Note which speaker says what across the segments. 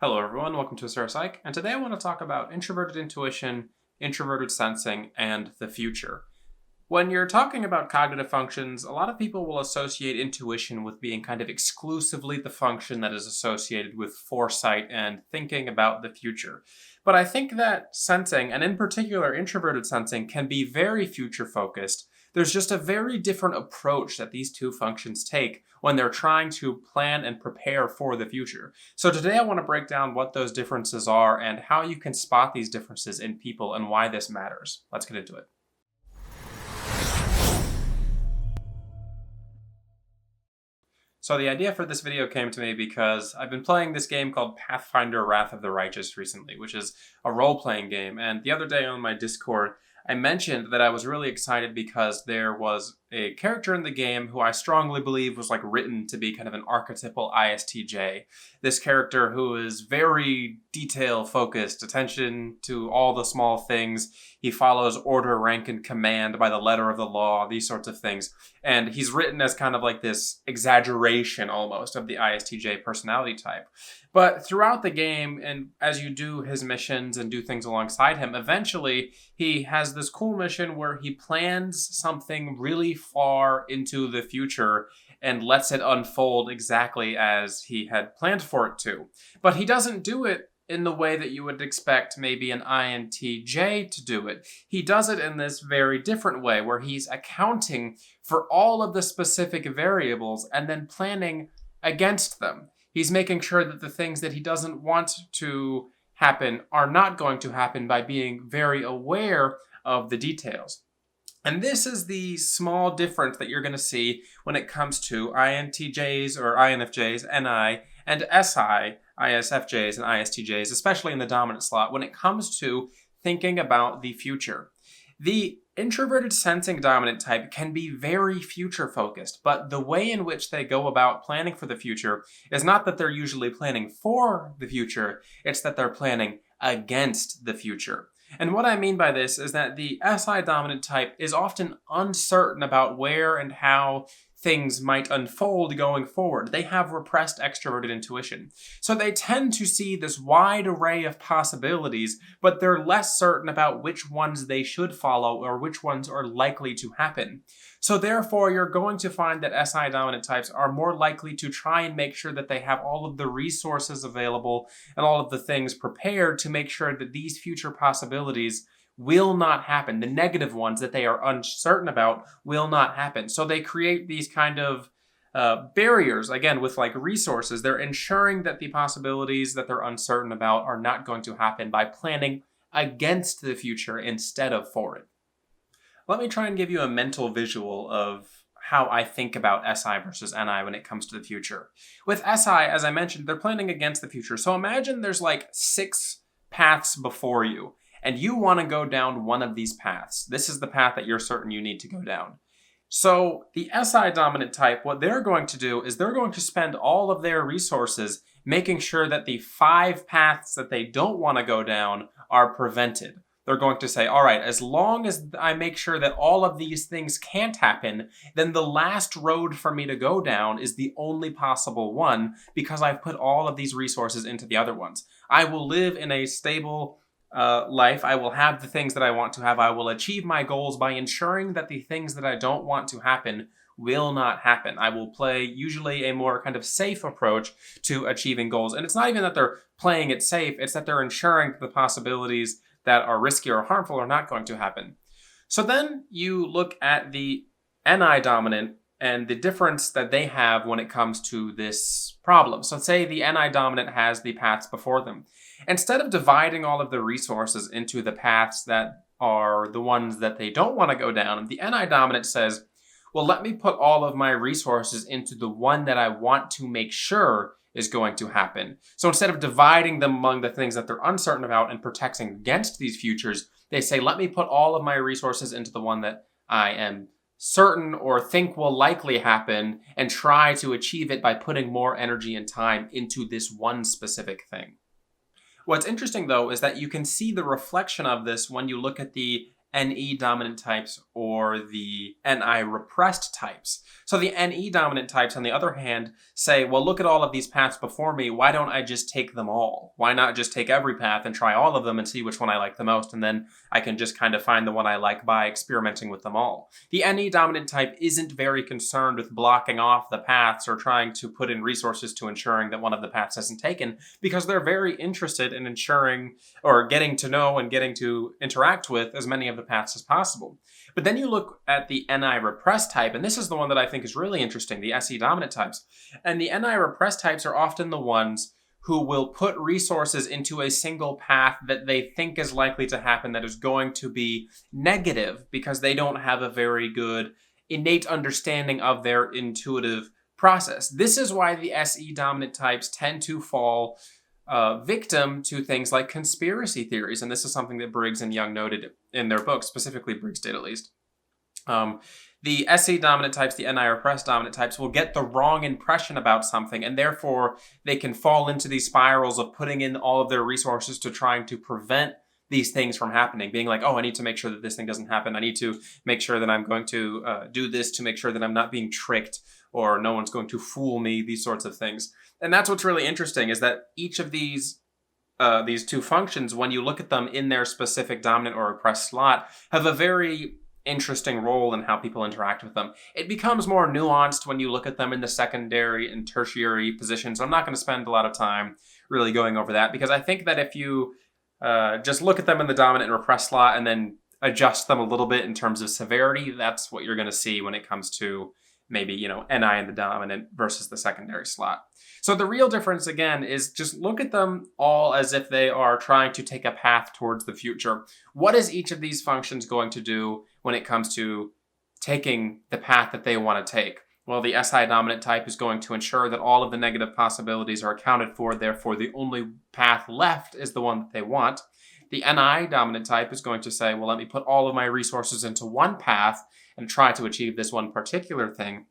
Speaker 1: Hello everyone, welcome to Asura Psych, and today I want to talk about introverted intuition, introverted sensing, and the future. When you're talking about cognitive functions, a lot of people will associate intuition with being kind of exclusively the function that is associated with foresight and thinking about the future. But I think that sensing, and in particular introverted sensing, can be very future focused. There's just a very different approach that these two functions take when they're trying to plan and prepare for the future. So today I want to break down what those differences are and how you can spot these differences in people and why this matters. Let's get into it. So the idea for this video came to me because I've been playing this game called Pathfinder Wrath of the Righteous recently, which is a role-playing game. And the other day on my Discord, I mentioned that I was really excited because there was a character in the game who I strongly believe was written to be kind of an archetypal ISTJ. This character who is very detail focused, attention to all the small things. He follows order, rank, and command by the letter of the law, these sorts of things. And he's written as kind of like this exaggeration almost of the ISTJ personality type. But throughout the game, and as you do his missions and do things alongside him, eventually he has this cool mission where he plans something really far into the future and lets it unfold exactly as he had planned for it to. But he doesn't do it in the way that you would expect maybe an INTJ to do it. He does it in this very different way where he's accounting for all of the specific variables and then planning against them. He's making sure that the things that he doesn't want to happen are not going to happen by being very aware of the details. And this is the small difference that you're going to see when it comes to INTJs or INFJs, NI, and SI, ISFJs and ISTJs, especially in the dominant slot, when it comes to thinking about the future. The introverted sensing dominant type can be very future focused, but the way in which they go about planning for the future is not that they're usually planning for the future, it's that they're planning against the future. And what I mean by this is that the SI dominant type is often uncertain about where and how things might unfold going forward. They have repressed extroverted intuition. So they tend to see this wide array of possibilities, but they're less certain about which ones they should follow or which ones are likely to happen. So therefore, you're going to find that SI dominant types are more likely to try and make sure that they have all of the resources available and all of the things prepared to make sure that these future possibilities will not happen. The negative ones that they are uncertain about will not happen. So they create these kind of barriers, again, with resources. They're ensuring that the possibilities that they're uncertain about are not going to happen by planning against the future instead of for it. Let me try and give you a mental visual of how I think about SI versus NI when it comes to the future. With SI, as I mentioned, they're planning against the future. So imagine there's 6 paths before you, and you want to go down one of these paths. This is the path that you're certain you need to go down. So the SI dominant type, what they're going to do is they're going to spend all of their resources making sure that the 5 paths that they don't want to go down are prevented. They're going to say, all right, as long as I make sure that all of these things can't happen, then the last road for me to go down is the only possible one because I've put all of these resources into the other ones. I will live in a stable life. I will have the things that I want to have. I will achieve my goals by ensuring that the things that I don't want to happen will not happen. I will play usually a more kind of safe approach to achieving goals. And it's not even that they're playing it safe, it's that they're ensuring that the possibilities that are risky or harmful are not going to happen. So then you look at the NI dominant and the difference that they have when it comes to this problem. So say the NI dominant has the paths before them. Instead of dividing all of the resources into the paths that are the ones that they don't want to go down, the NI dominant says, well, let me put all of my resources into the one that I want to make sure is going to happen. So instead of dividing them among the things that they're uncertain about and protecting against these futures, they say, let me put all of my resources into the one that I am certain or think will likely happen and try to achieve it by putting more energy and time into this one specific thing. What's interesting, though, is that you can see the reflection of this when you look at the NE dominant types or the NI repressed types. So the NE dominant types, on the other hand, say, well, look at all of these paths before me. Why don't I just take them all? Why not just take every path and try all of them and see which one I like the most? And then I can just kind of find the one I like by experimenting with them all. The NE dominant type isn't very concerned with blocking off the paths or trying to put in resources to ensuring that one of the paths isn't taken, because they're very interested in ensuring or getting to know and getting to interact with as many of the paths as possible. But then you look at the NI repressed type, and this is the one that I think is really interesting, the SE dominant types. And the NI repressed types are often the ones who will put resources into a single path that they think is likely to happen that is going to be negative because they don't have a very good innate understanding of their intuitive process. This is why the SE dominant types tend to fall victim to things like conspiracy theories. And this is something that Briggs and Young noted in their book, specifically Briggs did at least. The SE dominant types, the NI repressed dominant types, will get the wrong impression about something, and therefore they can fall into these spirals of putting in all of their resources to trying to prevent these things from happening, being like, oh, I need to make sure that this thing doesn't happen. I need to make sure that I'm going to do this to make sure that I'm not being tricked or no one's going to fool me, these sorts of things. And that's what's really interesting, is that each of these two functions, when you look at them in their specific dominant or repressed slot, have a very interesting role in how people interact with them. It becomes more nuanced when you look at them in the secondary and tertiary positions. I'm not going to spend a lot of time really going over that, because I think that if you just look at them in the dominant and repressed slot and then adjust them a little bit in terms of severity, that's what you're going to see when it comes to maybe, NI in the dominant versus the secondary slot. So the real difference, again, is just look at them all as if they are trying to take a path towards the future. What is each of these functions going to do when it comes to taking the path that they want to take? Well, the SI dominant type is going to ensure that all of the negative possibilities are accounted for, therefore the only path left is the one that they want. The NI dominant type is going to say, well, let me put all of my resources into one path and try to achieve this one particular thing.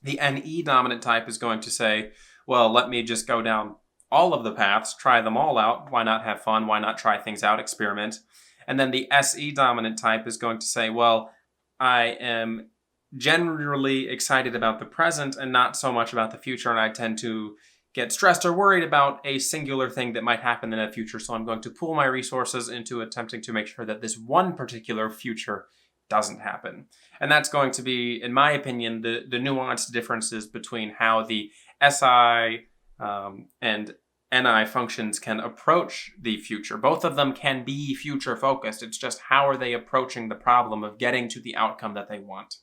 Speaker 1: The NE dominant type is going to say, well, let me just go down all of the paths, try them all out. Why not have fun? Why not try things out, experiment? And then the SE dominant type is going to say, well, I am generally excited about the present and not so much about the future, and I tend to get stressed or worried about a singular thing that might happen in the future, so I'm going to pool my resources into attempting to make sure that this one particular future doesn't happen. And that's going to be, in my opinion, the nuanced differences between how the SI and NI functions can approach the future. Both of them can be future focused. It's just how are they approaching the problem of getting to the outcome that they want.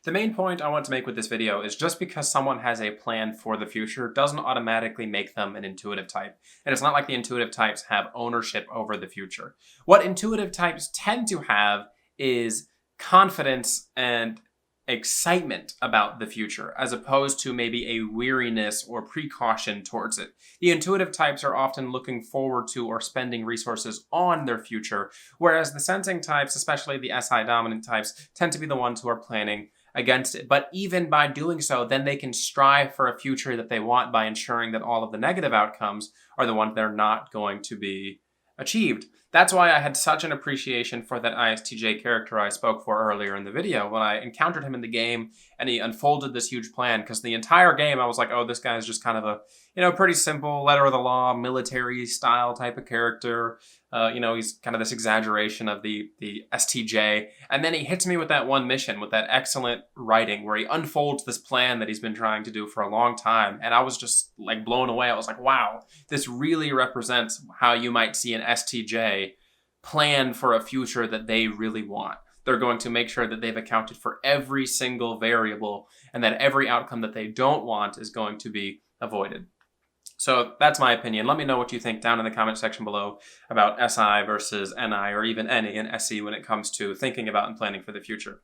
Speaker 1: The main point I want to make with this video is just because someone has a plan for the future doesn't automatically make them an intuitive type. And it's not like the intuitive types have ownership over the future. What intuitive types tend to have is confidence and excitement about the future, as opposed to maybe a weariness or precaution towards it. The intuitive types are often looking forward to or spending resources on their future, whereas the sensing types, especially the SI dominant types, tend to be the ones who are planning against it. But even by doing so, then they can strive for a future that they want by ensuring that all of the negative outcomes are the ones that are not going to be achieved. That's why I had such an appreciation for that ISTJ character I spoke for earlier in the video when I encountered him in the game and he unfolded this huge plan, because the entire game I was like, oh, this guy is just kind of a, pretty simple letter of the law, military style type of character. He's kind of this exaggeration of the STJ. And then he hits me with that one mission, with that excellent writing where he unfolds this plan that he's been trying to do for a long time. And I was just like blown away. I was like, wow, this really represents how you might see an STJ plan for a future that they really want. They're going to make sure that they've accounted for every single variable and that every outcome that they don't want is going to be avoided. So that's my opinion. Let me know what you think down in the comment section below about SI versus NI, or even NE and SE when it comes to thinking about and planning for the future.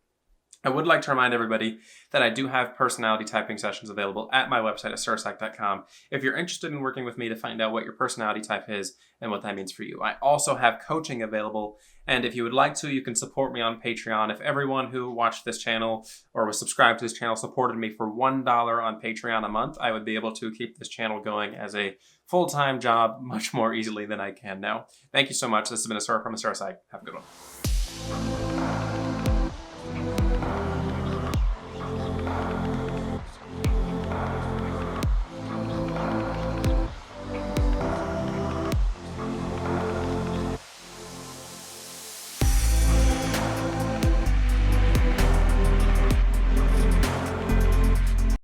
Speaker 1: I would like to remind everybody that I do have personality typing sessions available at my website at sursac.com if you're interested in working with me to find out what your personality type is and what that means for you. I also have coaching available, and if you would like to, you can support me on Patreon. If everyone who watched this channel or was subscribed to this channel supported me for $1 on Patreon a month, I would be able to keep this channel going as a full-time job much more easily than I can now. Thank you so much. This has been Asura from Sursac. Have a good one.